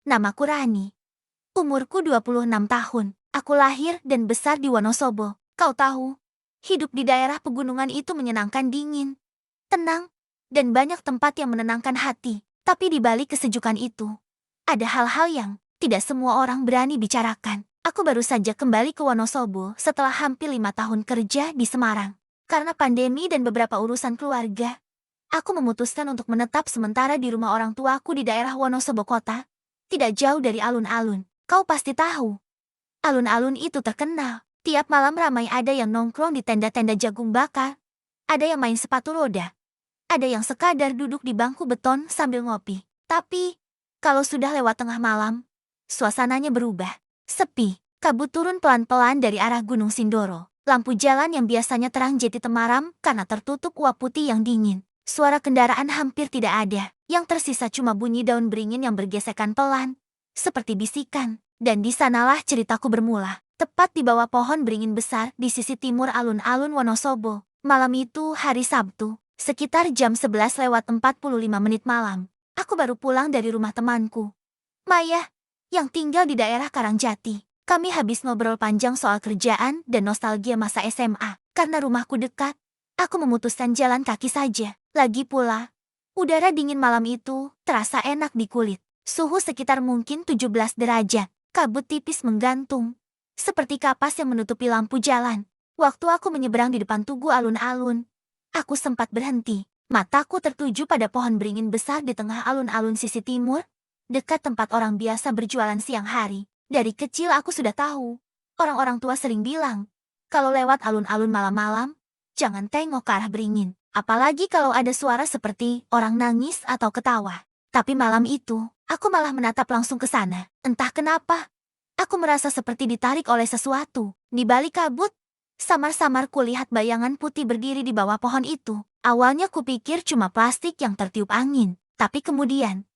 Namaku Rani. Umurku 26 tahun. Aku lahir dan besar di Wonosobo. Kau tahu, hidup di daerah pegunungan itu menyenangkan, dingin, tenang, dan banyak tempat yang menenangkan hati. Tapi di balik kesejukan itu, ada hal-hal yang tidak semua orang berani bicarakan. Aku baru saja kembali ke Wonosobo setelah hampir 5 tahun kerja di Semarang. Karena pandemi dan beberapa urusan keluarga, aku memutuskan untuk menetap sementara di rumah orang tuaku di daerah Wonosobo kota, tidak jauh dari alun-alun. Kau pasti tahu, alun-alun itu terkenal. Tiap malam ramai, ada yang nongkrong di tenda-tenda jagung bakar, ada yang main sepatu roda, ada yang sekadar duduk di bangku beton sambil ngopi. Tapi, kalau sudah lewat tengah malam, suasananya berubah. Sepi, kabut turun pelan-pelan dari arah Gunung Sindoro. Lampu jalan yang biasanya terang jadi temaram karena tertutup uap putih yang dingin. Suara kendaraan hampir tidak ada. Yang tersisa cuma bunyi daun beringin yang bergesekan pelan, seperti bisikan. Dan di sanalah ceritaku bermula. Tepat di bawah pohon beringin besar di sisi timur alun-alun Wonosobo. Malam itu hari Sabtu, sekitar jam 11:45 malam. Aku baru pulang dari rumah temanku, Maya, yang tinggal di daerah Karangjati. Kami habis ngobrol panjang soal kerjaan dan nostalgia masa SMA. Karena rumahku dekat, aku memutuskan jalan kaki saja. Lagi pula, udara dingin malam itu terasa enak di kulit. Suhu sekitar mungkin 17 derajat. Kabut tipis menggantung, seperti kapas yang menutupi lampu jalan. Waktu aku menyeberang di depan tugu alun-alun, aku sempat berhenti. Mataku tertuju pada pohon beringin besar di tengah alun-alun sisi timur, dekat tempat orang biasa berjualan siang hari. Dari kecil aku sudah tahu, orang-orang tua sering bilang, kalau lewat alun-alun malam-malam, jangan tengok ke arah beringin. Apalagi kalau ada suara seperti orang nangis atau ketawa. Tapi malam itu, aku malah menatap langsung ke sana. Entah kenapa, aku merasa seperti ditarik oleh sesuatu. Di balik kabut, samar-samar kulihat bayangan putih berdiri di bawah pohon itu. Awalnya kupikir cuma plastik yang tertiup angin. Tapi kemudian,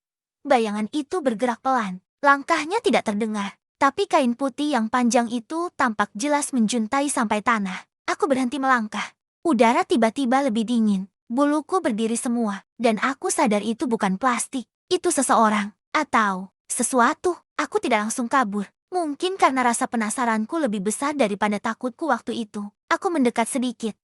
bayangan itu bergerak pelan. Langkahnya tidak terdengar. Tapi kain putih yang panjang itu tampak jelas menjuntai sampai tanah. Aku berhenti melangkah. Udara tiba-tiba lebih dingin. Buluku berdiri semua. Dan aku sadar itu bukan plastik. Itu seseorang. Atau sesuatu. Aku tidak langsung kabur. Mungkin karena rasa penasaranku lebih besar daripada takutku waktu itu. Aku mendekat sedikit.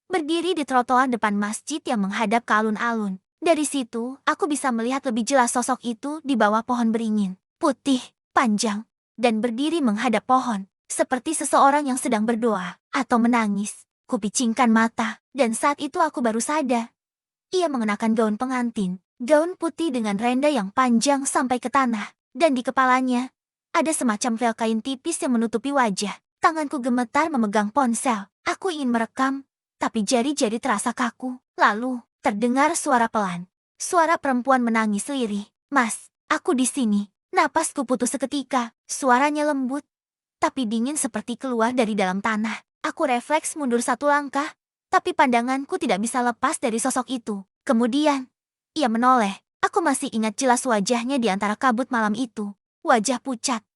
Berdiri di trotoar depan masjid yang menghadap ke alun-alun. Dari situ, aku bisa melihat lebih jelas sosok itu di bawah pohon beringin. Putih, panjang, dan berdiri menghadap pohon. Seperti seseorang yang sedang berdoa atau menangis. Kupicingkan mata, dan saat itu aku baru sadar. Ia mengenakan gaun pengantin. Gaun putih dengan renda yang panjang sampai ke tanah. Dan di kepalanya, ada semacam vel kain tipis yang menutupi wajah. Tanganku gemetar memegang ponsel. Aku ingin merekam, tapi jari-jari terasa kaku. Lalu, terdengar suara pelan. Suara perempuan menangis lirih. "Mas, aku di sini." Napasku putus seketika. Suaranya lembut, tapi dingin seperti keluar dari dalam tanah. Aku refleks mundur satu langkah, tapi pandanganku tidak bisa lepas dari sosok itu. Kemudian, ia menoleh. Aku masih ingat jelas wajahnya di antara kabut malam itu. Wajah pucat.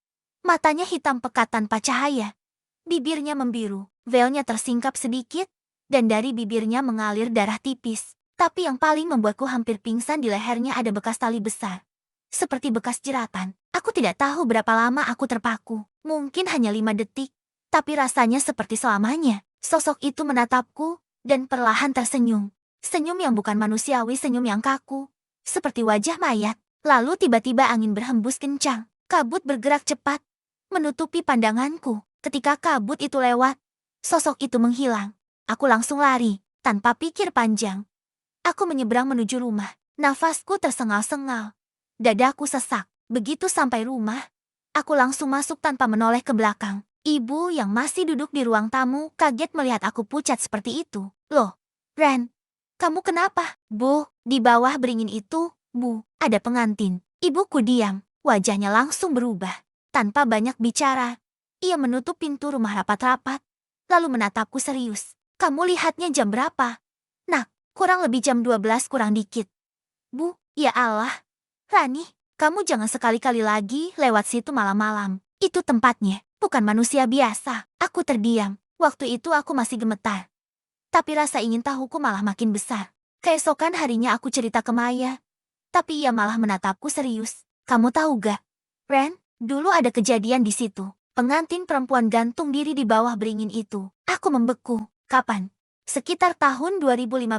Matanya hitam pekat tanpa cahaya. Bibirnya membiru. Velnya tersingkap sedikit, dan dari bibirnya mengalir darah tipis. Tapi yang paling membuatku hampir pingsan, di lehernya ada bekas tali besar. Seperti bekas jeratan. Aku tidak tahu berapa lama aku terpaku. Mungkin hanya 5 detik. Tapi rasanya seperti selamanya. Sosok itu menatapku, dan perlahan tersenyum. Senyum yang bukan manusiawi, senyum yang kaku. Seperti wajah mayat. Lalu tiba-tiba angin berhembus kencang. Kabut bergerak cepat, menutupi pandanganku. Ketika kabut itu lewat, sosok itu menghilang. Aku langsung lari, tanpa pikir panjang. Aku menyeberang menuju rumah. Nafasku tersengal-sengal. Dadaku sesak. Begitu sampai rumah, aku langsung masuk tanpa menoleh ke belakang. Ibu yang masih duduk di ruang tamu kaget melihat aku pucat seperti itu. "Loh, Ren, kamu kenapa?" "Bu, di bawah beringin itu, Bu, ada pengantin." Ibuku diam, wajahnya langsung berubah. Tanpa banyak bicara, ia menutup pintu rumah rapat-rapat, lalu menatapku serius. "Kamu lihatnya jam berapa?" "Nak, kurang lebih jam 12 kurang dikit." "Bu, ya Allah. Rani, kamu jangan sekali-kali lagi lewat situ malam-malam. Itu tempatnya bukan manusia biasa." Aku terdiam. Waktu itu aku masih gemetar. Tapi rasa ingin tahuku malah makin besar. Keesokan harinya aku cerita ke Maya. Tapi ia malah menatapku serius. "Kamu tahu gak, Ren, dulu ada kejadian di situ. Pengantin perempuan gantung diri di bawah beringin itu. Aku membeku. Kapan? Sekitar tahun 2015.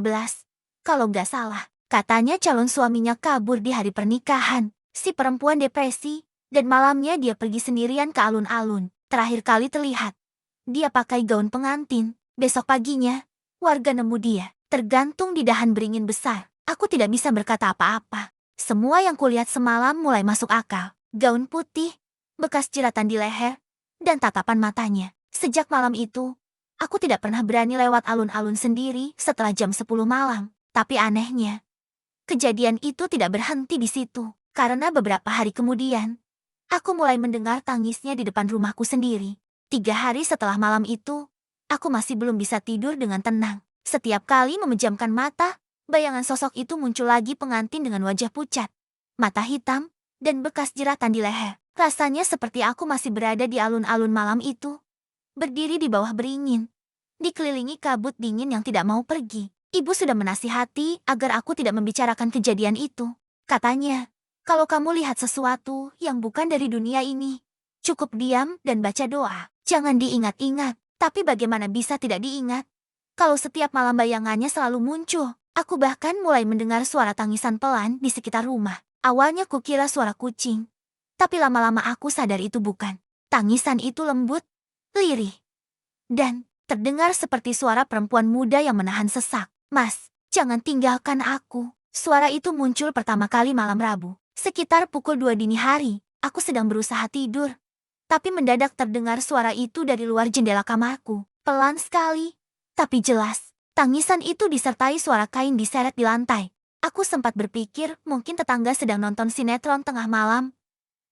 Kalau nggak salah, katanya calon suaminya kabur di hari pernikahan. Si perempuan depresi, dan malamnya dia pergi sendirian ke alun-alun. Terakhir kali terlihat, dia pakai gaun pengantin. Besok paginya, warga nemu dia, tergantung di dahan beringin besar. Aku tidak bisa berkata apa-apa. Semua yang kulihat semalam mulai masuk akal. Gaun putih, bekas jeratan di leher, dan tatapan matanya. Sejak malam itu, aku tidak pernah berani lewat alun-alun sendiri setelah jam 10 malam. Tapi anehnya, kejadian itu tidak berhenti di situ. Karena beberapa hari kemudian, aku mulai mendengar tangisnya di depan rumahku sendiri. 3 hari setelah malam itu, aku masih belum bisa tidur dengan tenang. Setiap kali memejamkan mata, bayangan sosok itu muncul lagi, pengantin dengan wajah pucat, mata hitam, dan bekas jeratan di leher. Rasanya seperti aku masih berada di alun-alun malam itu. Berdiri di bawah beringin, dikelilingi kabut dingin yang tidak mau pergi. Ibu sudah menasihati agar aku tidak membicarakan kejadian itu. Katanya, kalau kamu lihat sesuatu yang bukan dari dunia ini, cukup diam dan baca doa. Jangan diingat-ingat. Tapi bagaimana bisa tidak diingat? Kalau setiap malam bayangannya selalu muncul. Aku bahkan mulai mendengar suara tangisan pelan di sekitar rumah. Awalnya kukira suara kucing. Tapi lama-lama aku sadar itu bukan. Tangisan itu lembut, lirih, dan terdengar seperti suara perempuan muda yang menahan sesak. Mas, jangan tinggalkan aku. Suara itu muncul pertama kali malam Rabu. Sekitar pukul 2 dini hari, aku sedang berusaha tidur. Tapi mendadak terdengar suara itu dari luar jendela kamarku. Pelan sekali, tapi jelas. Tangisan itu disertai suara kain diseret di lantai. Aku sempat berpikir mungkin tetangga sedang nonton sinetron tengah malam.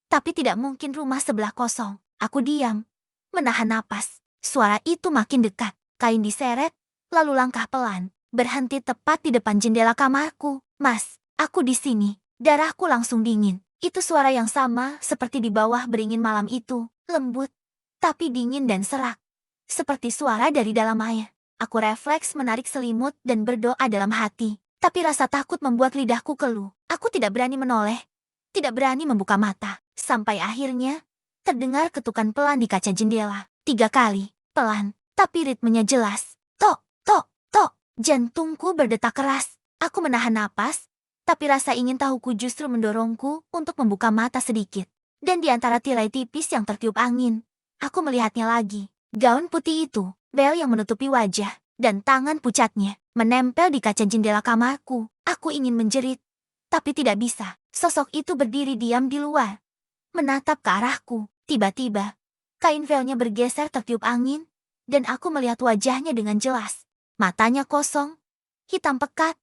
Tapi tidak mungkin, rumah sebelah kosong. Aku diam, menahan napas. Suara itu makin dekat. Kain diseret, lalu langkah pelan, berhenti tepat di depan jendela kamarku. Mas, aku di sini. Darahku langsung dingin. Itu suara yang sama seperti di bawah beringin malam itu. Lembut, tapi dingin dan serak. Seperti suara dari dalam air. Aku refleks menarik selimut dan berdoa dalam hati. Tapi rasa takut membuat lidahku keluh. Aku tidak berani menoleh. Tidak berani membuka mata. Sampai akhirnya, terdengar ketukan pelan di kaca jendela. 3 kali. Pelan, tapi ritmenya jelas. Tok, tok, tok. Jantungku berdetak keras. Aku menahan napas, tapi rasa ingin tahuku justru mendorongku untuk membuka mata sedikit. Dan di antara tirai tipis yang tertiup angin, aku melihatnya lagi. Gaun putih itu, bel yang menutupi wajah, dan tangan pucatnya, menempel di kaca jendela kamarku. Aku ingin menjerit, tapi tidak bisa. Sosok itu berdiri diam di luar, menatap ke arahku. Tiba-tiba, kain velnya bergeser tertiup angin, dan aku melihat wajahnya dengan jelas. Matanya kosong, hitam pekat,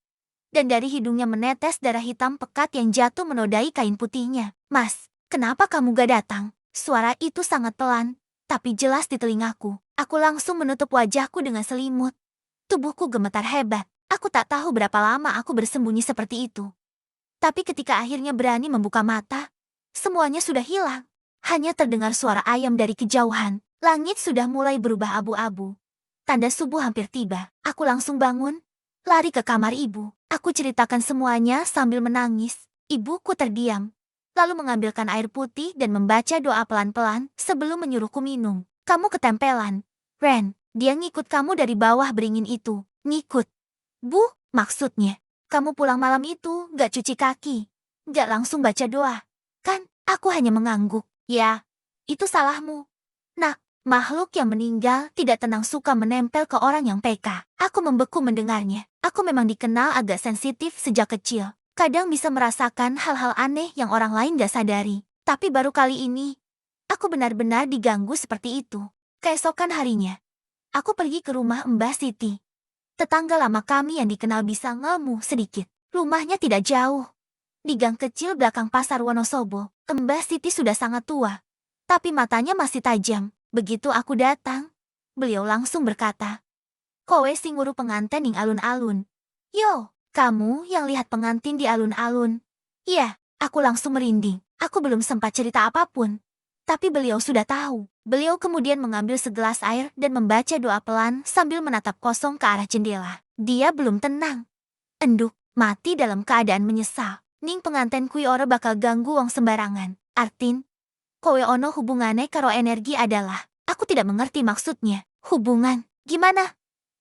dan dari hidungnya menetes darah hitam pekat yang jatuh menodai kain putihnya. Mas, kenapa kamu gak datang? Suara itu sangat pelan, tapi jelas di telingaku. Aku langsung menutup wajahku dengan selimut. Tubuhku gemetar hebat. Aku tak tahu berapa lama aku bersembunyi seperti itu. Tapi ketika akhirnya berani membuka mata, semuanya sudah hilang. Hanya terdengar suara ayam dari kejauhan. Langit sudah mulai berubah abu-abu. Tanda subuh hampir tiba. Aku langsung bangun, lari ke kamar ibu. Aku ceritakan semuanya sambil menangis. Ibuku terdiam, lalu mengambilkan air putih dan membaca doa pelan-pelan sebelum menyuruhku minum. Kamu ketempelan, Ren. Dia ngikut kamu dari bawah beringin itu. Ngikut? Bu, maksudnya, kamu pulang malam itu gak cuci kaki, gak langsung baca doa. Kan, aku hanya mengangguk. Ya, itu salahmu. Nak, makhluk yang meninggal tidak tenang suka menempel ke orang yang peka. Aku membeku mendengarnya. Aku memang dikenal agak sensitif sejak kecil. Kadang bisa merasakan hal-hal aneh yang orang lain gak sadari. Tapi baru kali ini, aku benar-benar diganggu seperti itu. Keesokan harinya, aku pergi ke rumah Mbah Siti. Tetangga lama kami yang dikenal bisa ngelmu sedikit. Rumahnya tidak jauh, di gang kecil belakang pasar Wonosobo. Mbah Siti sudah sangat tua, tapi matanya masih tajam. Begitu aku datang, beliau langsung berkata, "Kowe sing nguru pengantin ning alun-alun." "Yo, kamu yang lihat pengantin di alun-alun?" "Iya." Aku langsung merinding. Aku belum sempat cerita apapun, tapi beliau sudah tahu. Beliau kemudian mengambil segelas air dan membaca doa pelan sambil menatap kosong ke arah jendela. Dia belum tenang. Enduk, mati dalam keadaan menyesal. Ning penganten kui ora bakal ganggu wong sembarangan. Artin, Kowe ono hubungannya karo energi adalah, aku tidak mengerti maksudnya. Hubungan, gimana?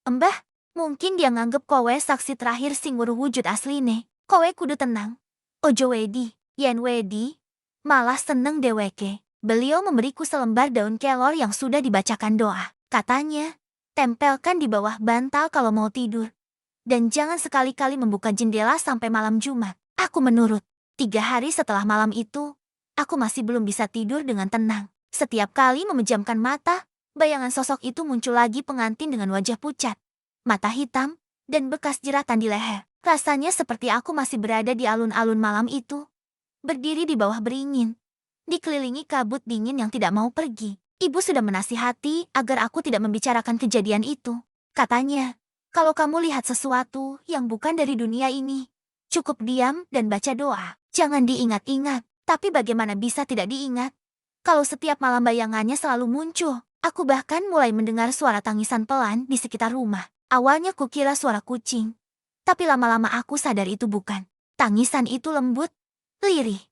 Mbah, mungkin dia nganggep kowe saksi terakhir sing weruh wujud asline. Kowe kudu tenang. Ojo wedi, yen wedi, malah seneng deweke. Beliau memberiku selembar daun kelor yang sudah dibacakan doa. Katanya, tempelkan di bawah bantal kalau mau tidur. Dan jangan sekali-kali membuka jendela sampai malam Jumat. Aku menurut. 3 hari setelah malam itu, aku masih belum bisa tidur dengan tenang. Setiap kali memejamkan mata, bayangan sosok itu muncul lagi pengantin dengan wajah pucat, mata hitam, dan bekas jeratan di leher. Rasanya seperti aku masih berada di alun-alun malam itu. Berdiri di bawah beringin, dikelilingi kabut dingin yang tidak mau pergi. Ibu sudah menasihati agar aku tidak membicarakan kejadian itu. Katanya, kalau kamu lihat sesuatu yang bukan dari dunia ini, cukup diam dan baca doa. Jangan diingat-ingat. Tapi bagaimana bisa tidak diingat? Kalau setiap malam bayangannya selalu muncul. Aku bahkan mulai mendengar suara tangisan pelan di sekitar rumah. Awalnya kukira suara kucing. Tapi lama-lama aku sadar itu bukan. Tangisan itu lembut, lirih,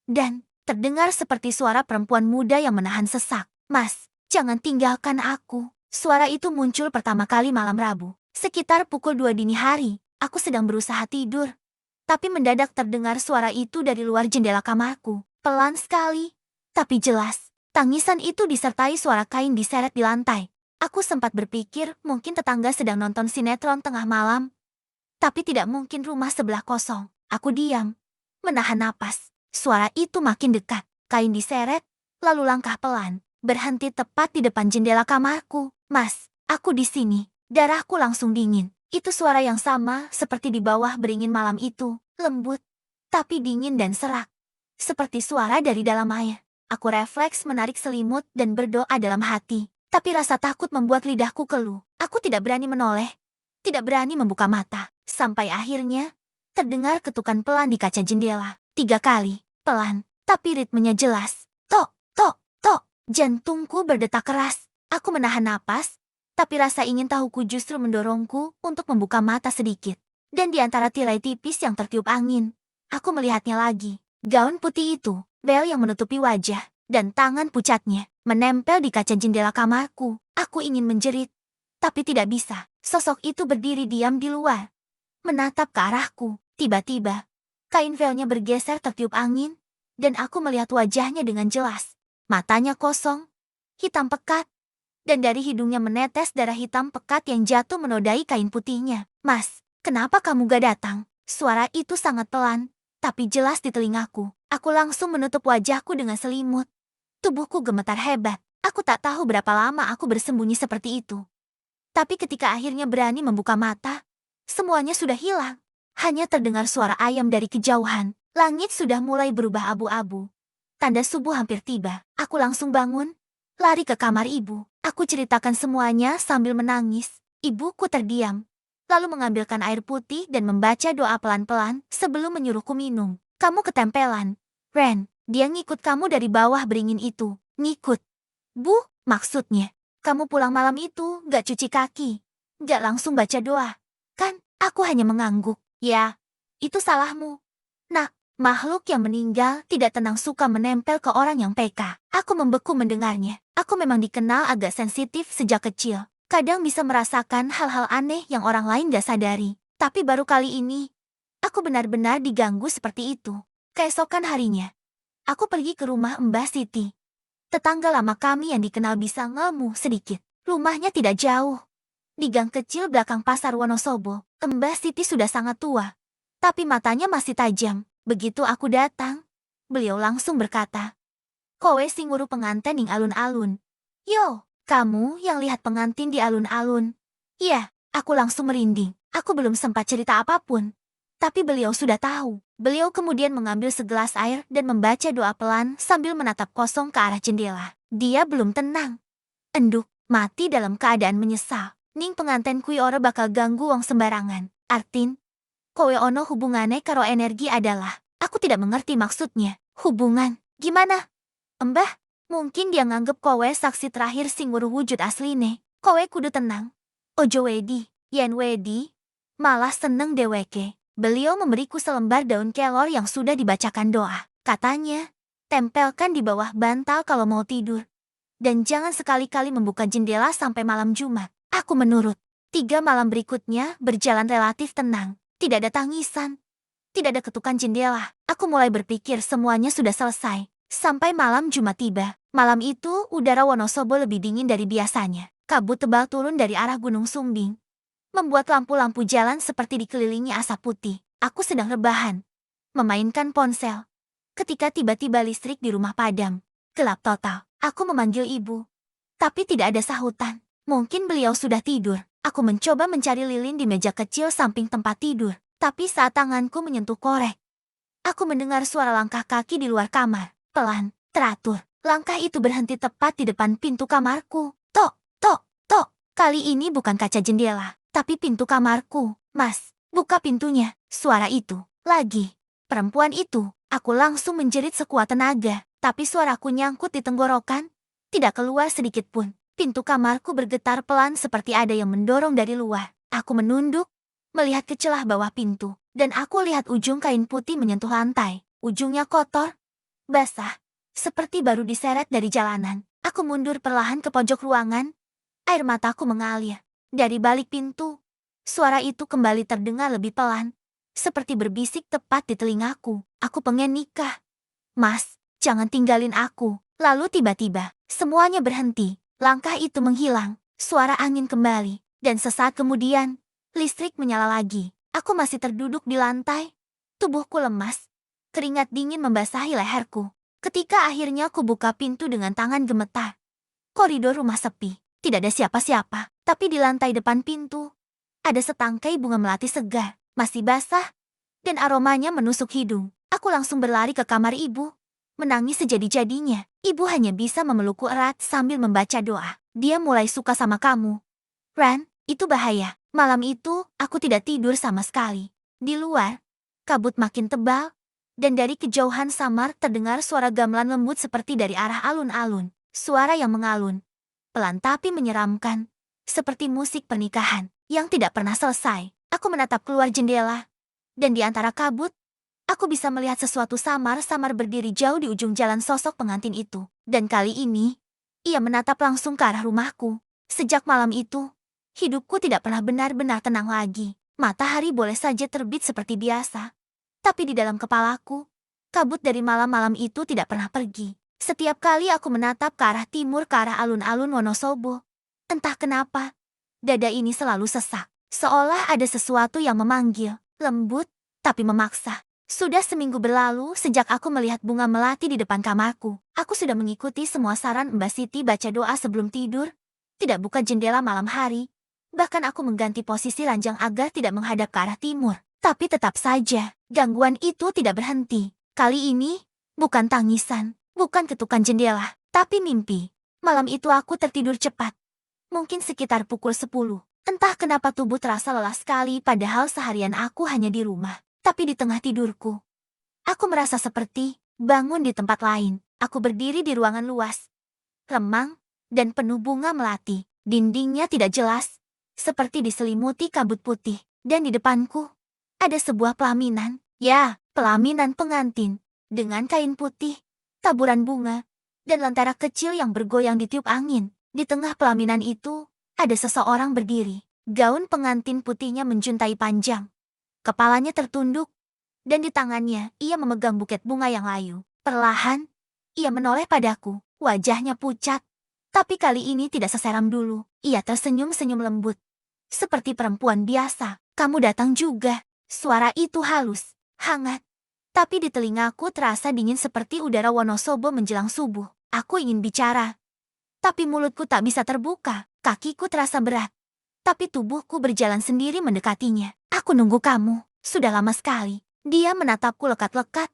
dan terdengar seperti suara perempuan muda yang menahan sesak. Mas, jangan tinggalkan aku. Suara itu muncul pertama kali malam Rabu. Sekitar pukul 2 dini hari, aku sedang berusaha tidur. Tapi mendadak terdengar suara itu dari luar jendela kamarku. Pelan sekali, tapi jelas. Tangisan itu disertai suara kain diseret di lantai. Aku sempat berpikir mungkin tetangga sedang nonton sinetron tengah malam. Tapi tidak mungkin rumah sebelah kosong. Aku diam, menahan napas. Suara itu makin dekat. Kain diseret, lalu langkah pelan, berhenti tepat di depan jendela kamarku. Mas, aku di sini. Darahku langsung dingin. Itu suara yang sama seperti di bawah beringin malam itu, lembut, tapi dingin dan serak. Seperti suara dari dalam air. Aku refleks menarik selimut dan berdoa dalam hati. Tapi rasa takut membuat lidahku keluh. Aku tidak berani menoleh, tidak berani membuka mata. Sampai akhirnya, terdengar ketukan pelan di kaca jendela. 3 kali, pelan, tapi ritmenya jelas. Tok, tok, tok. Jantungku berdetak keras. Aku menahan napas. Tapi rasa ingin tahuku justru mendorongku untuk membuka mata sedikit. Dan di antara tirai tipis yang tertiup angin, aku melihatnya lagi. Gaun putih itu, bel yang menutupi wajah, dan tangan pucatnya, menempel di kaca jendela kamarku. Aku ingin menjerit, tapi tidak bisa. Sosok itu berdiri diam di luar, menatap ke arahku. Tiba-tiba, kain velnya bergeser tertiup angin, dan aku melihat wajahnya dengan jelas. Matanya kosong, hitam pekat, dan dari hidungnya menetes darah hitam pekat yang jatuh menodai kain putihnya. Mas, kenapa kamu gak datang? Suara itu sangat pelan, tapi jelas di telingaku. Aku langsung menutup wajahku dengan selimut. Tubuhku gemetar hebat. Aku tak tahu berapa lama aku bersembunyi seperti itu. Tapi ketika akhirnya berani membuka mata, semuanya sudah hilang. Hanya terdengar suara ayam dari kejauhan. Langit sudah mulai berubah abu-abu. Tanda subuh hampir tiba. Aku langsung bangun, lari ke kamar ibu. Aku ceritakan semuanya sambil menangis. Ibuku terdiam, lalu mengambilkan air putih dan membaca doa pelan-pelan sebelum menyuruhku minum. Kamu ketempelan, Ren. Dia ngikut kamu dari bawah beringin itu. Ngikut? Bu, maksudnya. Kamu pulang malam itu gak cuci kaki, gak langsung baca doa. Kan, aku hanya mengangguk. Ya, itu salahmu. Nak, makhluk yang meninggal tidak tenang suka menempel ke orang yang PK. Aku membeku mendengarnya. Aku memang dikenal agak sensitif sejak kecil. Kadang bisa merasakan hal-hal aneh yang orang lain gak sadari. Tapi baru kali ini, aku benar-benar diganggu seperti itu. Keesokan harinya, aku pergi ke rumah Mbah Siti. Tetangga lama kami yang dikenal bisa ngemuh sedikit. Rumahnya tidak jauh, di gang kecil belakang pasar Wonosobo. Mbah Siti sudah sangat tua, tapi matanya masih tajam. Begitu aku datang, beliau langsung berkata, "Kowe sing nguru pengantin ning alun-alun." "Yo, kamu yang lihat pengantin di alun-alun?" "Iya." Aku langsung merinding. Aku belum sempat cerita apapun, tapi beliau sudah tahu. Beliau kemudian mengambil segelas air dan membaca doa pelan sambil menatap kosong ke arah jendela. Dia belum tenang. Enduk, mati dalam keadaan menyesal. Ning penganten kui ora bakal ganggu wong sembarangan. Artin, kowe ono hubungane karo energi adalah, aku tidak mengerti maksudnya. Hubungan, gimana? Mbah, mungkin dia nganggep kowe saksi terakhir sing weruh wujud asline. Kowe kudu tenang. Ojo wedi, yen wedi, malah seneng deweke. Beliau memberiku selembar daun kelor yang sudah dibacakan doa. Katanya, Tempelkan di bawah bantal kalau mau tidur. Dan jangan sekali-kali membuka jendela sampai malam Jumat. Aku menurut. 3 malam berikutnya berjalan relatif tenang. Tidak ada tangisan. Tidak ada ketukan jendela. Aku mulai berpikir semuanya sudah selesai. Sampai malam Jumat tiba. Malam itu udara Wonosobo lebih dingin dari biasanya. Kabut tebal turun dari arah Gunung Sumbing. Membuat lampu-lampu jalan seperti dikelilingi asap putih. Aku sedang rebahan. Memainkan ponsel. Ketika tiba-tiba listrik di rumah padam. Gelap total. Aku memanggil ibu. Tapi tidak ada sahutan. Mungkin beliau sudah tidur. Aku mencoba mencari lilin di meja kecil samping tempat tidur. Tapi saat tanganku menyentuh korek, aku mendengar suara langkah kaki di luar kamar. Pelan, teratur. Langkah itu berhenti tepat di depan pintu kamarku. Tok, tok, tok. Kali ini bukan kaca jendela, tapi pintu kamarku. Mas, buka pintunya. Suara itu. Lagi. Perempuan itu. Aku langsung menjerit sekuat tenaga. Tapi suaraku nyangkut di tenggorokan. Tidak keluar sedikit pun. Pintu kamarku bergetar pelan seperti ada yang mendorong dari luar. Aku menunduk, melihat ke celah bawah pintu. Dan aku lihat ujung kain putih menyentuh lantai. Ujungnya kotor, basah, seperti baru diseret dari jalanan. Aku mundur perlahan ke pojok ruangan. Air mataku mengalir. Dari balik pintu, suara itu kembali terdengar lebih pelan. Seperti berbisik tepat di telingaku. Aku pengen nikah. Mas, jangan tinggalin aku. Lalu tiba-tiba, semuanya berhenti. Langkah itu menghilang. Suara angin kembali. Dan sesaat kemudian, listrik menyala lagi. Aku masih terduduk di lantai. Tubuhku lemas. Keringat dingin membasahi leherku. Ketika akhirnya aku buka pintu dengan tangan gemetar. Koridor rumah sepi. Tidak ada siapa-siapa. Tapi di lantai depan pintu, ada setangkai bunga melati segar. Masih basah. Dan aromanya menusuk hidung. Aku langsung berlari ke kamar ibu. Menangis sejadi-jadinya. Ibu hanya bisa memelukku erat sambil membaca doa. Dia mulai suka sama kamu. Ran, itu bahaya. Malam itu, aku tidak tidur sama sekali. Di luar, kabut makin tebal. Dan dari kejauhan samar terdengar suara gamelan lembut seperti dari arah alun-alun. Suara yang mengalun. Pelan tapi menyeramkan. Seperti musik pernikahan yang tidak pernah selesai. Aku menatap keluar jendela. Dan di antara kabut, aku bisa melihat sesuatu samar-samar berdiri jauh di ujung jalan sosok pengantin itu. Dan kali ini, ia menatap langsung ke arah rumahku. Sejak malam itu, hidupku tidak pernah benar-benar tenang lagi. Matahari boleh saja terbit seperti biasa. Tapi di dalam kepalaku, kabut dari malam-malam itu tidak pernah pergi. Setiap kali aku menatap ke arah timur ke arah alun-alun Wonosobo. Entah kenapa, dada ini selalu sesak. Seolah ada sesuatu yang memanggil, lembut, tapi memaksa. Sudah seminggu berlalu sejak aku melihat bunga melati di depan kamarku. Aku sudah mengikuti semua saran Mbak Siti baca doa sebelum tidur, tidak buka jendela malam hari. Bahkan aku mengganti posisi ranjang agar tidak menghadap ke arah timur. Tapi tetap saja, gangguan itu tidak berhenti. Kali ini, bukan tangisan, bukan ketukan jendela, tapi mimpi. Malam itu aku tertidur cepat. Mungkin sekitar pukul 10. Entah kenapa tubuh terasa lelah sekali padahal seharian aku hanya di rumah. Tapi di tengah tidurku, aku merasa seperti bangun di tempat lain. Aku berdiri di ruangan luas, remang, dan penuh bunga melati. Dindingnya tidak jelas, seperti diselimuti kabut putih. Dan di depanku, ada sebuah pelaminan. Ya, pelaminan pengantin. Dengan kain putih, taburan bunga, dan lentera kecil yang bergoyang ditiup angin. Di tengah pelaminan itu, ada seseorang berdiri. Gaun pengantin putihnya menjuntai panjang. Kepalanya tertunduk, dan di tangannya ia memegang buket bunga yang layu. Perlahan, ia menoleh padaku. Wajahnya pucat, tapi kali ini tidak seseram dulu. Ia tersenyum-senyum lembut. Seperti perempuan biasa. Kamu datang juga. Suara itu halus, hangat. Tapi di telingaku terasa dingin seperti udara Wonosobo menjelang subuh. Aku ingin bicara, tapi mulutku tak bisa terbuka. Kakiku terasa berat, tapi tubuhku berjalan sendiri mendekatinya. Aku nunggu kamu, sudah lama sekali. Dia menatapku lekat-lekat.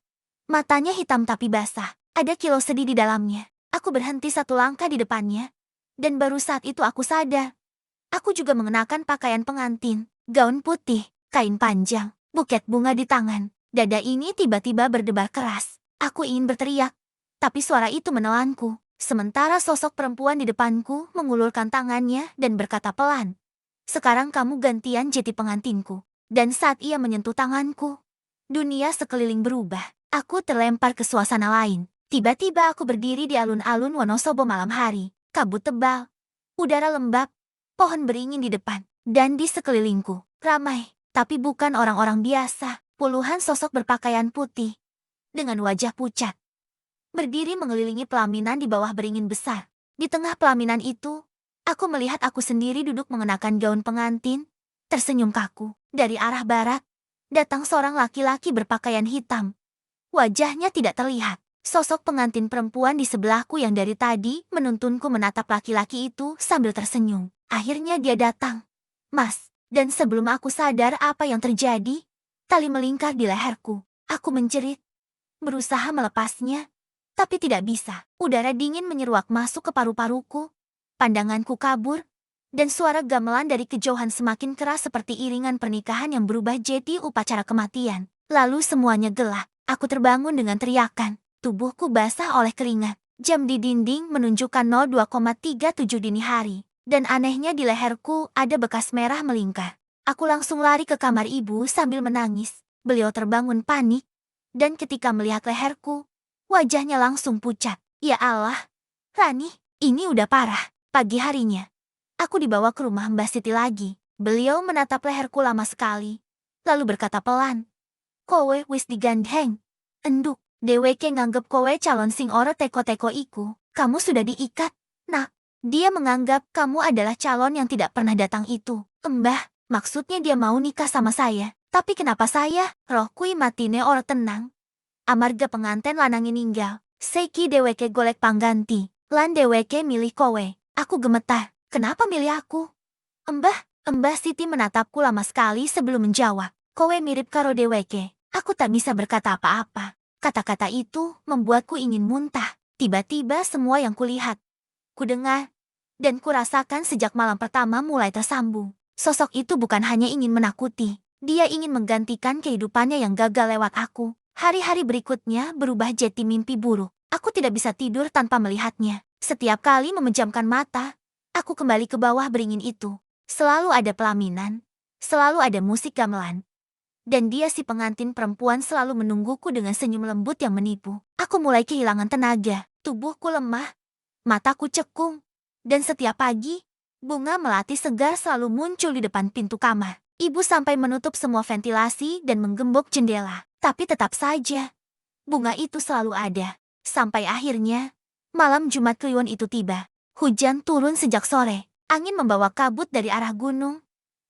Matanya hitam tapi basah. Ada kilau sedih di dalamnya. Aku berhenti satu langkah di depannya. Dan baru saat itu aku sadar. Aku juga mengenakan pakaian pengantin. Gaun putih, kain panjang, buket bunga di tangan. Dada ini tiba-tiba berdebar keras. Aku ingin berteriak, tapi suara itu menelanku. Sementara sosok perempuan di depanku mengulurkan tangannya dan berkata pelan. Sekarang kamu gantian jadi pengantinku. Dan saat ia menyentuh tanganku, dunia sekeliling berubah. Aku terlempar ke suasana lain. Tiba-tiba aku berdiri di alun-alun Wonosobo malam hari. Kabut tebal, udara lembab, pohon beringin di depan, dan di sekelilingku. Ramai, tapi bukan orang-orang biasa. Puluhan sosok berpakaian putih, dengan wajah pucat, berdiri mengelilingi pelaminan di bawah beringin besar. Di tengah pelaminan itu, aku melihat aku sendiri duduk mengenakan gaun pengantin, tersenyum kaku. Dari arah barat, datang seorang laki-laki berpakaian hitam. Wajahnya tidak terlihat. Sosok pengantin perempuan di sebelahku yang dari tadi menuntunku menatap laki-laki itu sambil tersenyum. Akhirnya dia datang. Mas, dan sebelum aku sadar apa yang terjadi, tali melingkar di leherku. Aku menjerit, berusaha melepasnya, tapi tidak bisa. Udara dingin menyeruak masuk ke paru-paruku, pandanganku kabur, dan suara gamelan dari kejauhan semakin keras seperti iringan pernikahan yang berubah jadi upacara kematian. Lalu semuanya gelap. Aku terbangun dengan teriakan. Tubuhku basah oleh keringat. Jam di dinding menunjukkan 02,37 dini hari. Dan anehnya di leherku ada bekas merah melingkar. Aku langsung lari ke kamar ibu sambil menangis. Beliau terbangun panik. Dan ketika melihat leherku, wajahnya langsung pucat. Ya Allah, Rani, ini udah parah. Pagi harinya, aku dibawa ke rumah Mbak Siti lagi. Beliau menatap leherku lama sekali. Lalu berkata pelan, "Kowe wis digandheng. Enduk, dheweke nganggep kowe calon sing ora teko-teko iku. Kamu sudah diikat, nak." Dia menganggap kamu adalah calon yang tidak pernah datang itu. Mbah, maksudnya dia mau nikah sama saya. Tapi kenapa saya? Rohku matine ora tenang. Amarga penganten lanang ninggal. Seiki dheweke golek pangganti. Lan dheweke milih kowe. Aku gemetar. Kenapa milih aku? Mbah Siti menatapku lama sekali sebelum menjawab. Kowe mirip karo dheweke. Aku tak bisa berkata apa-apa. Kata-kata itu membuatku ingin muntah. Tiba-tiba semua yang kulihat, kudengar, dan kurasakan sejak malam pertama mulai tersambung. Sosok itu bukan hanya ingin menakuti. Dia ingin menggantikan kehidupannya yang gagal lewat aku. Hari-hari berikutnya berubah jadi mimpi buruk. Aku tidak bisa tidur tanpa melihatnya. Setiap kali memejamkan mata, aku kembali ke bawah beringin itu. Selalu ada pelaminan, selalu ada musik gamelan. Dan dia si pengantin perempuan selalu menungguku dengan senyum lembut yang menipu. Aku mulai kehilangan tenaga, tubuhku lemah, mataku cekung. Dan setiap pagi, bunga melati segar selalu muncul di depan pintu kamar. Ibu sampai menutup semua ventilasi dan menggembok jendela. Tapi tetap saja, bunga itu selalu ada. Sampai akhirnya, malam Jumat Kliwon itu tiba. Hujan turun sejak sore. Angin membawa kabut dari arah gunung,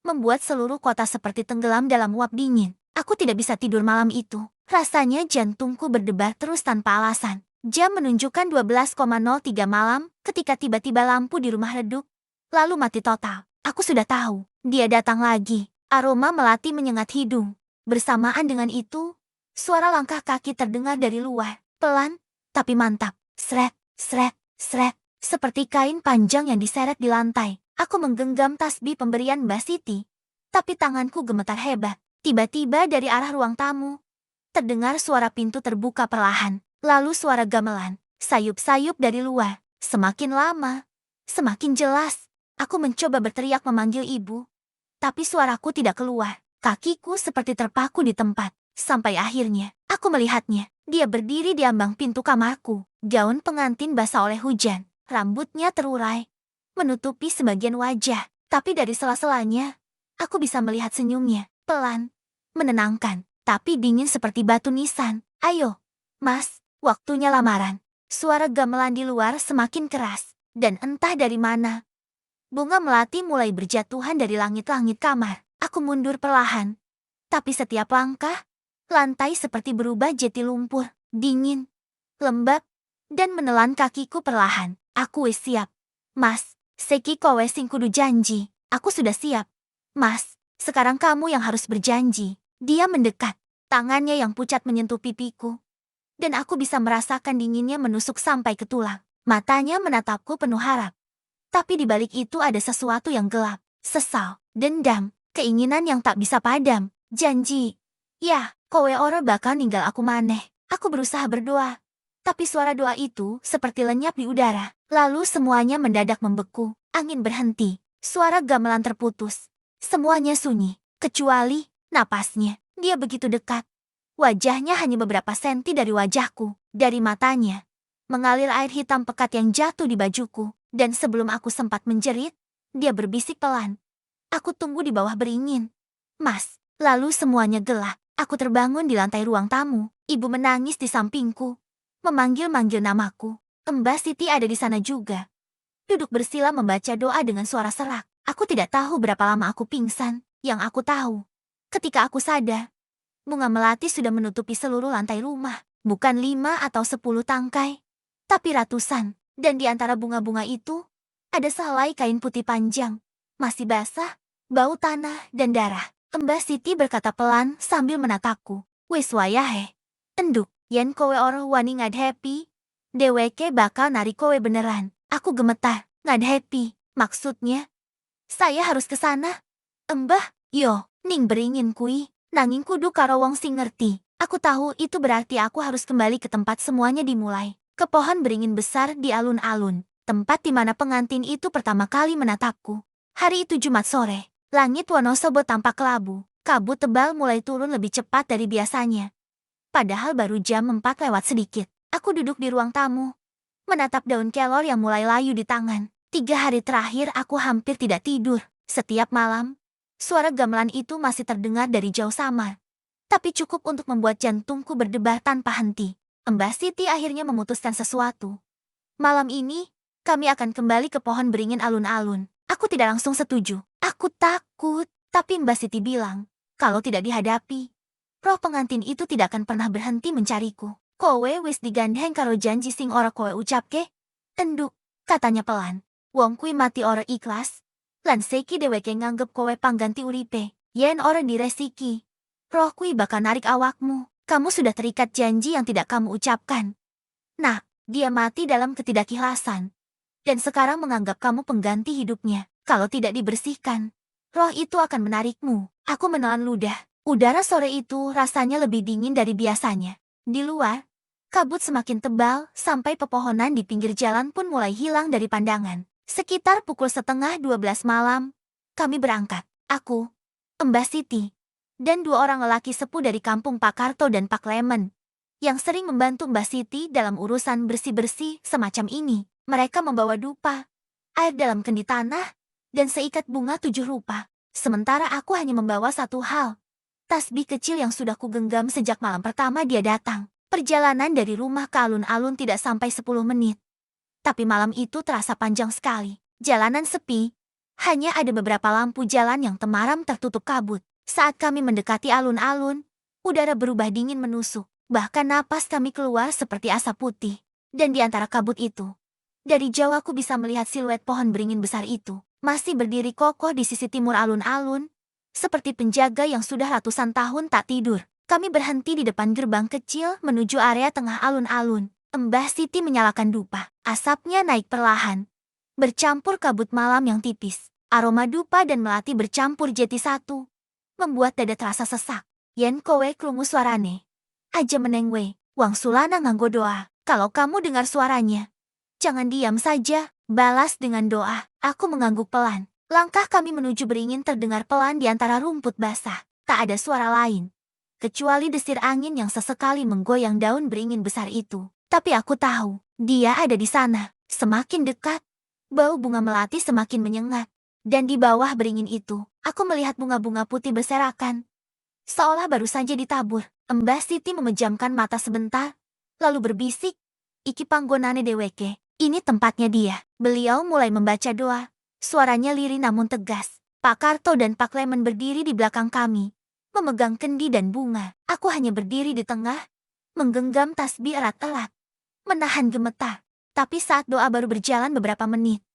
membuat seluruh kota seperti tenggelam dalam uap dingin. Aku tidak bisa tidur malam itu. Rasanya jantungku berdebar terus tanpa alasan. Jam menunjukkan 12,03 malam ketika tiba-tiba lampu di rumah redup, lalu mati total. Aku sudah tahu, dia datang lagi. Aroma melati menyengat hidung. Bersamaan dengan itu, suara langkah kaki terdengar dari luar. Pelan, tapi mantap. Sret, sret, sret. Seperti kain panjang yang diseret di lantai. Aku menggenggam tasbih pemberian Mbak Siti. Tapi tanganku gemetar hebat. Tiba-tiba dari arah ruang tamu, terdengar suara pintu terbuka perlahan. Lalu suara gamelan, sayup-sayup dari luar. Semakin lama, semakin jelas. Aku mencoba berteriak memanggil ibu. Tapi suaraku tidak keluar. Kakiku seperti terpaku di tempat. Sampai akhirnya, aku melihatnya. Dia berdiri di ambang pintu kamarku. Gaun pengantin basah oleh hujan. Rambutnya terurai, menutupi sebagian wajah. Tapi dari sela-selanya, aku bisa melihat senyumnya. Pelan, menenangkan, tapi dingin seperti batu nisan. "Ayo, Mas, waktunya lamaran." Suara gamelan di luar semakin keras. Dan entah dari mana, bunga melati mulai berjatuhan dari langit-langit kamar. Aku mundur perlahan. Tapi setiap langkah, lantai seperti berubah jadi lumpur, dingin, lembab, dan menelan kakiku perlahan. Aku wis siap. "Mas, Seiki kowe sing kudu janji." "Aku sudah siap, Mas. Sekarang kamu yang harus berjanji." Dia mendekat. Tangannya yang pucat menyentuh pipiku. Dan aku bisa merasakan dinginnya menusuk sampai ke tulang. Matanya menatapku penuh harap. Tapi di balik itu ada sesuatu yang gelap. Sesal, dendam, keinginan yang tak bisa padam. Janji. Ya, kowe ora bakal ninggal aku maneh. Aku berusaha berdoa. Tapi suara doa itu seperti lenyap di udara. Lalu semuanya mendadak membeku. Angin berhenti. Suara gamelan terputus. Semuanya sunyi. Kecuali napasnya. Dia begitu dekat. Wajahnya hanya beberapa senti dari wajahku. Dari matanya, mengalir air hitam pekat yang jatuh di bajuku. Dan sebelum aku sempat menjerit, dia berbisik pelan. Aku tunggu di bawah beringin. Mas, lalu semuanya gelap. Aku terbangun di lantai ruang tamu. Ibu menangis di sampingku, memanggil-manggil namaku. Mbak Siti ada di sana juga. Duduk bersila membaca doa dengan suara serak. Aku tidak tahu berapa lama aku pingsan. Yang aku tahu, ketika aku sadar, bunga melati sudah menutupi seluruh lantai rumah. Bukan 5 atau 10 tangkai, tapi ratusan. Dan di antara bunga-bunga itu, ada sehelai kain putih panjang. Masih basah, bau tanah dan darah. Mbak Siti berkata pelan sambil menatapku. Wis wayahe. Enduk, yen kowe ora wani ngad happy, deweke bakal narik kowe beneran. Aku gemetar. Ngad happy, maksudnya? Saya harus ke sana. Mbah, yo, ning beringin kui. Nanging kudu karo wong sing ngerti. Aku tahu itu berarti aku harus kembali ke tempat semuanya dimulai. Ke pohon beringin besar di alun-alun. Tempat di mana pengantin itu pertama kali menatapku. Hari itu Jumat sore. Langit Wonosobo tampak kelabu. Kabut tebal mulai turun lebih cepat dari biasanya. Padahal baru jam 4 lewat sedikit. Aku duduk di ruang tamu, menatap daun kelor yang mulai layu di tangan. 3 hari terakhir aku hampir tidak tidur. Setiap malam, suara gamelan itu masih terdengar dari jauh samar. Tapi cukup untuk membuat jantungku berdebar tanpa henti. Mbak Siti akhirnya memutuskan sesuatu. Malam ini, kami akan kembali ke pohon beringin alun-alun. Aku tidak langsung setuju. Aku takut. Tapi Mbak Siti bilang, kalau tidak dihadapi, roh pengantin itu tidak akan pernah berhenti mencariku. Kowe wis digandeng karo janji sing ora kowe ucapke? Enduk, katanya pelan. Wong kui mati ora ikhlas. Lan seki deweke nganggep kowe pangganti uripe. Yen ora diresiki, roh kui bakal narik awakmu. Kamu sudah terikat janji yang tidak kamu ucapkan. Nah, dia mati dalam ketidakikhlasan. Dan sekarang menganggap kamu pengganti hidupnya. Kalau tidak dibersihkan, roh itu akan menarikmu. Aku menelan ludah. Udara sore itu rasanya lebih dingin dari biasanya. Di luar, kabut semakin tebal sampai pepohonan di pinggir jalan pun mulai hilang dari pandangan. Sekitar pukul 11:30 malam, kami berangkat. Aku, Mbak Siti, dan 2 orang lelaki sepuh dari kampung Pak Karto dan Pak Lemon, yang sering membantu Mbak Siti dalam urusan bersih-bersih semacam ini. Mereka membawa dupa, air dalam kendi tanah, dan seikat bunga 7 rupa. Sementara aku hanya membawa satu hal, tasbih kecil yang sudah kugenggam sejak malam pertama dia datang. Perjalanan dari rumah ke alun-alun tidak sampai 10 menit. Tapi malam itu terasa panjang sekali. Jalanan sepi, hanya ada beberapa lampu jalan yang temaram tertutup kabut. Saat kami mendekati alun-alun, udara berubah dingin menusuk. Bahkan napas kami keluar seperti asap putih. Dan di antara kabut itu, dari jauh aku bisa melihat siluet pohon beringin besar itu, masih berdiri kokoh di sisi timur alun-alun, seperti penjaga yang sudah ratusan tahun tak tidur. Kami berhenti di depan gerbang kecil menuju area tengah alun-alun. Mbah Siti menyalakan dupa. Asapnya naik perlahan, bercampur kabut malam yang tipis. Aroma dupa dan melati bercampur jadi satu, membuat dada terasa sesak. Yen kowe krungu suarane, aja menengwe, Wang Sulana nganggo doa. Kalau kamu dengar suaranya, jangan diam saja, balas dengan doa. Aku mengangguk pelan. Langkah kami menuju beringin terdengar pelan di antara rumput basah. Tak ada suara lain, kecuali desir angin yang sesekali menggoyang daun beringin besar itu. Tapi aku tahu, dia ada di sana. Semakin dekat, bau bunga melati semakin menyengat. Dan di bawah beringin itu, aku melihat bunga-bunga putih berserakan, seolah baru saja ditabur. Mbah Siti memejamkan mata sebentar, lalu berbisik, Iki panggonane deweke, ini tempatnya dia. Beliau mulai membaca doa. Suaranya lirih namun tegas. Pak Karto dan Pak Lemon berdiri di belakang kami, memegang kendi dan bunga. Aku hanya berdiri di tengah, menggenggam tasbih erat-erat, menahan gemetar. Tapi saat doa baru berjalan beberapa menit,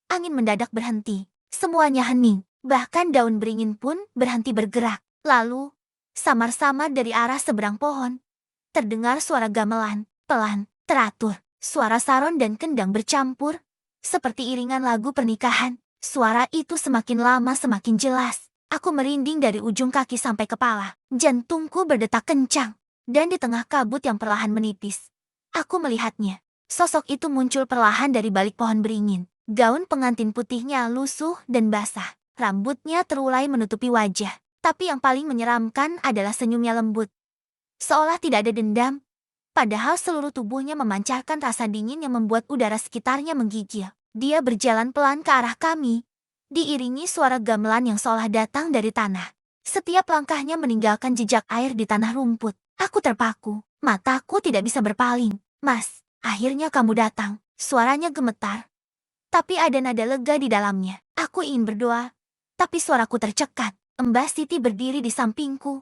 angin mendadak berhenti. Semuanya hening, bahkan daun beringin pun berhenti bergerak. Lalu, samar-samar dari arah seberang pohon, terdengar suara gamelan, pelan, teratur. Suara saron dan kendang bercampur, seperti iringan lagu pernikahan. Suara itu semakin lama semakin jelas. Aku merinding dari ujung kaki sampai kepala. Jantungku berdetak kencang. Dan di tengah kabut yang perlahan menipis, aku melihatnya. Sosok itu muncul perlahan dari balik pohon beringin. Gaun pengantin putihnya lusuh dan basah. Rambutnya terulai menutupi wajah. Tapi yang paling menyeramkan adalah senyumnya lembut, seolah tidak ada dendam, Padahal seluruh tubuhnya memancarkan rasa dingin yang membuat udara sekitarnya menggigil. Dia berjalan pelan ke arah kami, diiringi suara gamelan yang seolah datang dari tanah. Setiap langkahnya meninggalkan jejak air di tanah rumput. Aku terpaku, mataku tidak bisa berpaling. Mas, akhirnya kamu datang. Suaranya gemetar, tapi ada nada lega di dalamnya. Aku ingin berdoa, tapi suaraku tercekat. Mbak Siti berdiri di sampingku,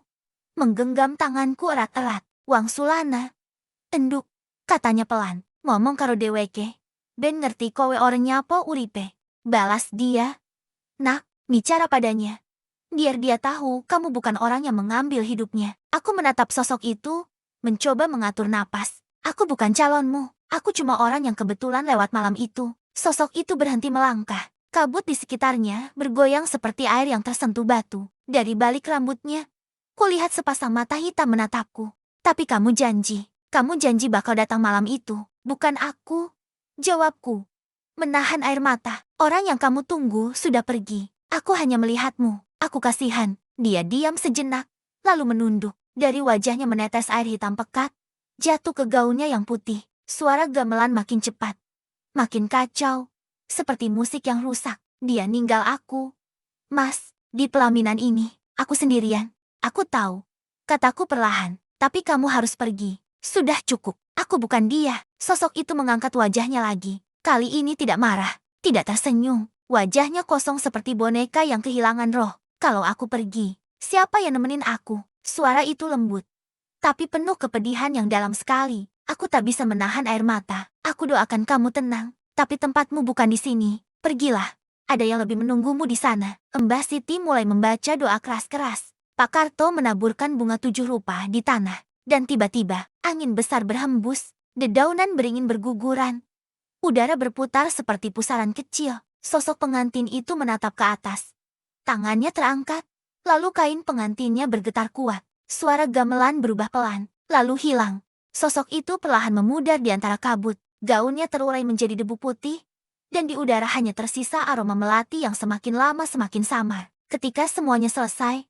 menggenggam tanganku erat-erat. Wang Sulana, enduk, katanya pelan. Ngomong karo deweke, ben ngerti kowe orangnya apa uripe. Balas dia. Nak, bicara padanya. Biar dia tahu kamu bukan orang yang mengambil hidupnya. Aku menatap sosok itu, mencoba mengatur napas. Aku bukan calonmu, aku cuma orang yang kebetulan lewat malam itu. Sosok itu berhenti melangkah. Kabut di sekitarnya bergoyang seperti air yang tersentuh batu. Dari balik rambutnya, kulihat sepasang mata hitam menatapku. Tapi kamu janji bakal datang malam itu, bukan aku. Jawabku, menahan air mata. Orang yang kamu tunggu sudah pergi. Aku hanya melihatmu. Aku kasihan. Dia diam sejenak, lalu menunduk. Dari wajahnya menetes air hitam pekat, jatuh ke gaunnya yang putih. Suara gamelan makin cepat, makin kacau, seperti musik yang rusak. Dia ninggal aku. Mas, di pelaminan ini, aku sendirian. Aku tahu, kataku perlahan, tapi kamu harus pergi. Sudah cukup, aku bukan dia. Sosok itu mengangkat wajahnya lagi. Kali ini tidak marah, tidak tersenyum. Wajahnya kosong seperti boneka yang kehilangan roh. Kalau aku pergi, siapa yang nemenin aku? Suara itu lembut, tapi penuh kepedihan yang dalam sekali. Aku tak bisa menahan air mata. Aku doakan kamu tenang, tapi tempatmu bukan di sini. Pergilah. Ada yang lebih menunggumu di sana. Mbah Siti mulai membaca doa keras-keras. Pak Karto menaburkan bunga 7 rupa di tanah. Dan tiba-tiba, angin besar berhembus. Dedaunan beringin berguguran. Udara berputar seperti pusaran kecil. Sosok pengantin itu menatap ke atas. Tangannya terangkat, lalu kain pengantinnya bergetar kuat. Suara gamelan berubah pelan, lalu hilang. Sosok itu perlahan memudar di antara kabut. Gaunnya terurai menjadi debu putih, dan di udara hanya tersisa aroma melati yang semakin lama semakin samar. Ketika semuanya selesai,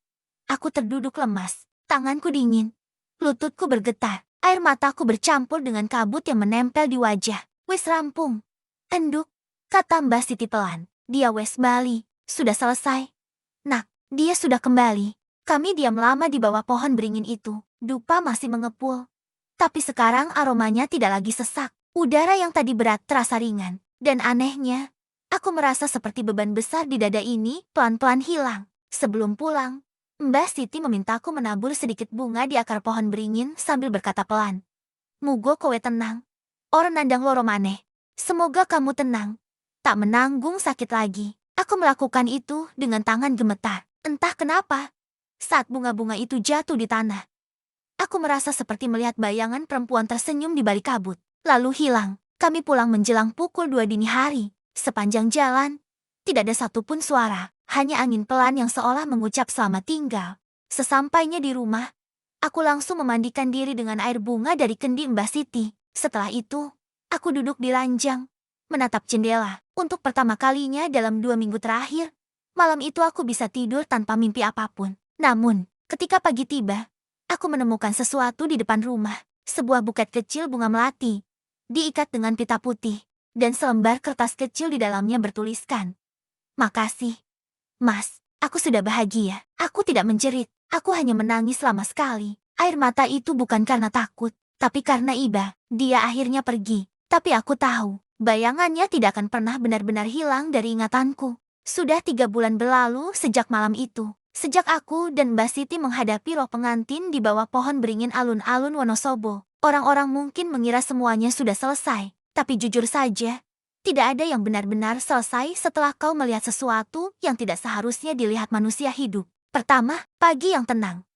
aku terduduk lemas. Tanganku dingin, lututku bergetar. Air mataku bercampur dengan kabut yang menempel di wajah. Wes rampung. Enduk, kata Mbah Siti pelan. Dia wes bali, sudah selesai. Nak, dia sudah kembali. Kami diam lama di bawah pohon beringin itu. Dupa masih mengepul. Tapi sekarang aromanya tidak lagi sesak. Udara yang tadi berat terasa ringan. Dan anehnya, aku merasa seperti beban besar di dada ini pelan-pelan hilang. Sebelum pulang, Mbah Siti memintaku menabur sedikit bunga di akar pohon beringin sambil berkata pelan. Mugo kowe tenang. Orang nandang loro maneh. Semoga kamu tenang. Tak menanggung sakit lagi. Aku melakukan itu dengan tangan gemetar. Entah kenapa, saat bunga-bunga itu jatuh di tanah, aku merasa seperti melihat bayangan perempuan tersenyum di balik kabut, lalu hilang. Kami pulang menjelang pukul 2 dini hari. Sepanjang jalan, tidak ada satupun suara, hanya angin pelan yang seolah mengucap selamat tinggal. Sesampainya di rumah, aku langsung memandikan diri dengan air bunga dari kendi Mbah Siti. Setelah itu, aku duduk di ranjang, menatap jendela. Untuk pertama kalinya dalam 2 minggu terakhir, malam itu aku bisa tidur tanpa mimpi apapun. Namun, ketika pagi tiba, aku menemukan sesuatu di depan rumah. Sebuah buket kecil bunga melati, diikat dengan pita putih, dan selembar kertas kecil di dalamnya bertuliskan, "Makasih, Mas, aku sudah bahagia." Aku tidak menjerit, aku hanya menangis lama sekali. Air mata itu bukan karena takut, tapi karena iba. Dia akhirnya pergi, tapi aku tahu, bayangannya tidak akan pernah benar-benar hilang dari ingatanku. Sudah 3 bulan berlalu sejak malam itu. Sejak aku dan Mbak Siti menghadapi roh pengantin di bawah pohon beringin alun-alun Wonosobo, orang-orang mungkin mengira semuanya sudah selesai. Tapi jujur saja, tidak ada yang benar-benar selesai setelah kau melihat sesuatu yang tidak seharusnya dilihat manusia hidup. Pertama, pagi yang tenang.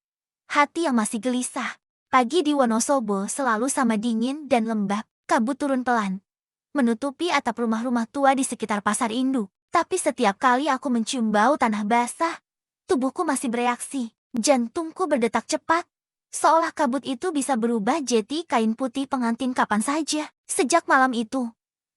Hati yang masih gelisah. Pagi di Wonosobo selalu sama dingin dan lembab. Kabut turun pelan, menutupi atap rumah-rumah tua di sekitar pasar induk. Tapi setiap kali aku mencium bau tanah basah, tubuhku masih bereaksi. Jantungku berdetak cepat, seolah kabut itu bisa berubah jadi kain putih pengantin kapan saja. Sejak malam itu,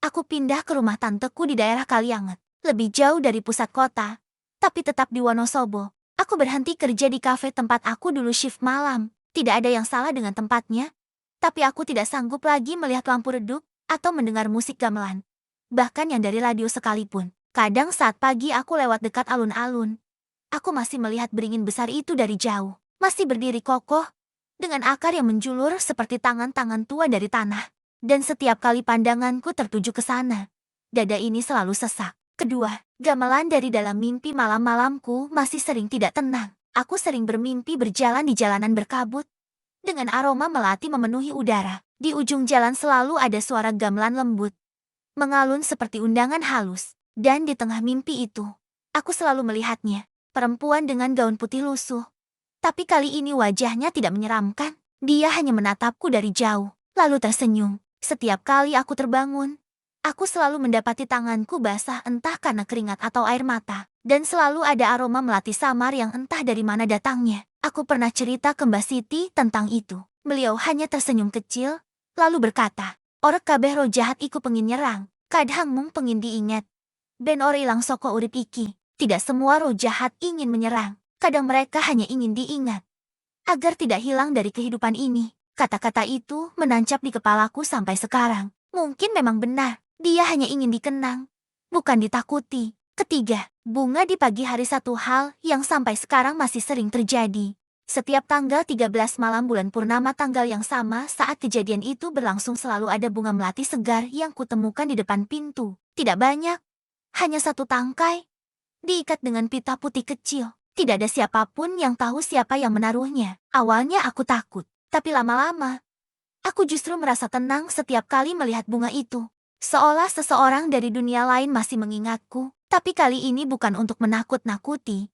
aku pindah ke rumah tanteku di daerah Kalianget, lebih jauh dari pusat kota, tapi tetap di Wonosobo. Aku berhenti kerja di kafe tempat aku dulu shift malam. Tidak ada yang salah dengan tempatnya, Tapi aku tidak sanggup lagi melihat lampu redup atau mendengar musik gamelan. Bahkan yang dari radio sekalipun. Kadang saat pagi aku lewat dekat alun-alun, aku masih melihat beringin besar itu dari jauh. Masih berdiri kokoh, dengan akar yang menjulur seperti tangan-tangan tua dari tanah. Dan setiap kali pandanganku tertuju ke sana, dada ini selalu sesak. Kedua, gamelan dari dalam mimpi malam-malamku masih sering tidak tenang. Aku sering bermimpi berjalan di jalanan berkabut, dengan aroma melati memenuhi udara. Di ujung jalan selalu ada suara gamelan lembut, mengalun seperti undangan halus. Dan di tengah mimpi itu, aku selalu melihatnya, perempuan dengan gaun putih lusuh. Tapi kali ini wajahnya tidak menyeramkan. Dia hanya menatapku dari jauh, lalu tersenyum. Setiap kali aku terbangun, aku selalu mendapati tanganku basah entah karena keringat atau air mata. Dan selalu ada aroma melati samar yang entah dari mana datangnya. Aku pernah cerita ke Mbak Siti tentang itu. Beliau hanya tersenyum kecil, lalu berkata, "Orek kabeh roh jahat iku pengin nyerang, kadang mung pengin diingat. Ben ora ilang soko urip iki." Tidak semua roh jahat ingin menyerang. Kadang mereka hanya ingin diingat, agar tidak hilang dari kehidupan ini. Kata-kata itu menancap di kepalaku sampai sekarang. Mungkin memang benar, dia hanya ingin dikenang, bukan ditakuti. Ketiga, bunga di pagi hari satu hal yang sampai sekarang masih sering terjadi. Setiap tanggal 13 malam bulan purnama tanggal yang sama saat kejadian itu berlangsung selalu ada bunga melati segar yang kutemukan di depan pintu. Tidak banyak, hanya satu tangkai, diikat dengan pita putih kecil. Tidak ada siapapun yang tahu siapa yang menaruhnya. Awalnya aku takut, tapi lama-lama, aku justru merasa tenang setiap kali melihat bunga itu. Seolah seseorang dari dunia lain masih mengingatku, tapi kali ini bukan untuk menakut-nakuti,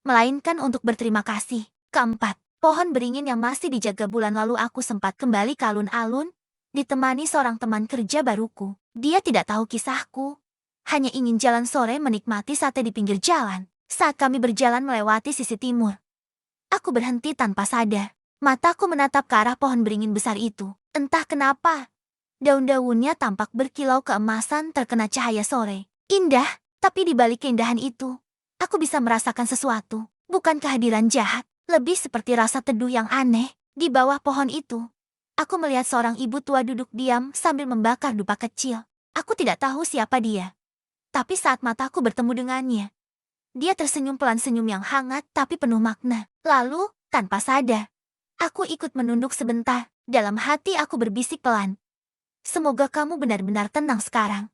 melainkan untuk berterima kasih. Keempat, pohon beringin yang masih dijaga bulan lalu aku sempat kembali ke alun-alun, ditemani seorang teman kerja baruku. Dia tidak tahu kisahku, hanya ingin jalan sore menikmati sate di pinggir jalan. Saat kami berjalan melewati sisi timur, aku berhenti tanpa sadar. Mataku menatap ke arah pohon beringin besar itu. Entah kenapa, daun-daunnya tampak berkilau keemasan terkena cahaya sore. Indah, tapi di balik keindahan itu, aku bisa merasakan sesuatu. Bukan kehadiran jahat, lebih seperti rasa teduh yang aneh. Di bawah pohon itu, aku melihat seorang ibu tua duduk diam sambil membakar dupa kecil. Aku tidak tahu siapa dia, tapi saat mataku bertemu dengannya, dia tersenyum pelan, senyum yang hangat tapi penuh makna. Lalu, tanpa sadar, aku ikut menunduk sebentar. Dalam hati aku berbisik pelan, "Semoga kamu benar-benar tenang sekarang."